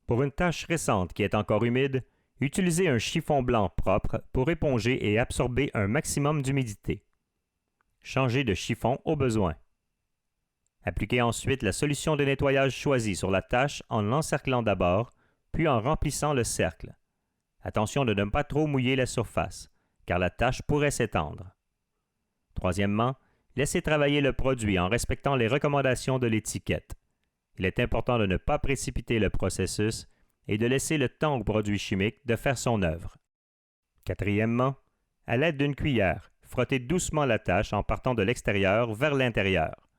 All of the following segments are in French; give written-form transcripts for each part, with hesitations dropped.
Pour une tâche récente qui est encore humide, utilisez un chiffon blanc propre pour éponger et absorber un maximum d'humidité. Changez de chiffon au besoin. Appliquez ensuite la solution de nettoyage choisie sur la tâche en l'encerclant d'abord, puis en remplissant le cercle. Attention de ne pas trop mouiller la surface, car la tâche pourrait s'étendre. Troisièmement, laissez travailler le produit en respectant les recommandations de l'étiquette. Il est important de ne pas précipiter le processus et de laisser le temps au produit chimique de faire son œuvre. Quatrièmement, à l'aide d'une cuillère, frottez doucement la tâche en partant de l'extérieur vers l'intérieur.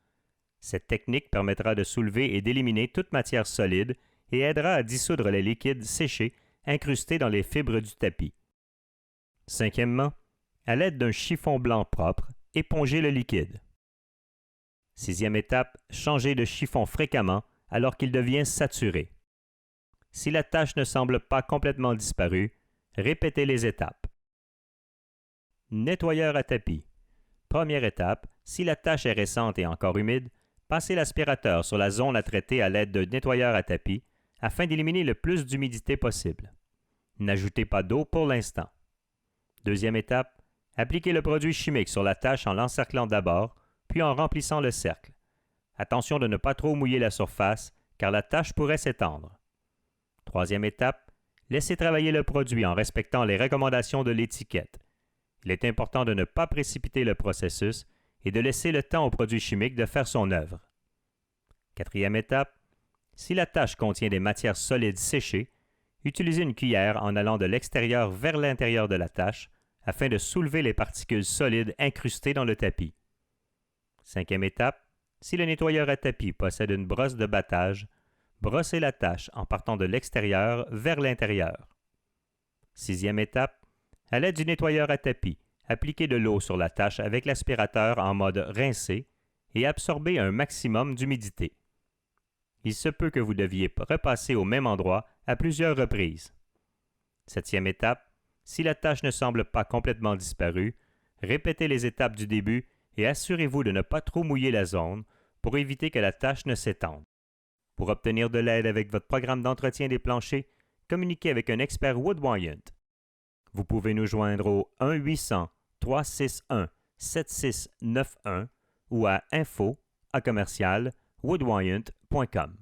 Cette technique permettra de soulever et d'éliminer toute matière solide et aidera à dissoudre les liquides séchés incrustés dans les fibres du tapis. Cinquièmement, à l'aide d'un chiffon blanc propre, épongez le liquide. Sixième étape, changez de chiffon fréquemment alors qu'il devient saturé. Si la tâche ne semble pas complètement disparue, répétez les étapes. Nettoyeur à tapis. Première étape, si la tâche est récente et encore humide, passez l'aspirateur sur la zone à traiter à l'aide de nettoyeur à tapis afin d'éliminer le plus d'humidité possible. N'ajoutez pas d'eau pour l'instant. Deuxième étape, appliquez le produit chimique sur la tâche en l'encerclant d'abord, puis en remplissant le cercle. Attention de ne pas trop mouiller la surface, car la tâche pourrait s'étendre. Troisième étape, laissez travailler le produit en respectant les recommandations de l'étiquette. Il est important de ne pas précipiter le processus et de laisser le temps au produit chimique de faire son œuvre. Quatrième étape, si la tâche contient des matières solides séchées, utilisez une cuillère en allant de l'extérieur vers l'intérieur de la tâche afin de soulever les particules solides incrustées dans le tapis. Cinquième étape, si le nettoyeur à tapis possède une brosse de battage, brossez la tâche en partant de l'extérieur vers l'intérieur. Sixième étape, à l'aide du nettoyeur à tapis, appliquez de l'eau sur la tâche avec l'aspirateur en mode rincer et absorbez un maximum d'humidité. Il se peut que vous deviez repasser au même endroit à plusieurs reprises. Septième étape, si la tâche ne semble pas complètement disparue, répétez les étapes du début et assurez-vous de ne pas trop mouiller la zone pour éviter que la tâche ne s'étende. Pour obtenir de l'aide avec votre programme d'entretien des planchers, communiquez avec un expert Woodwyant. Vous pouvez nous joindre au 1-800-361-7691 ou à info@woodwyant.com.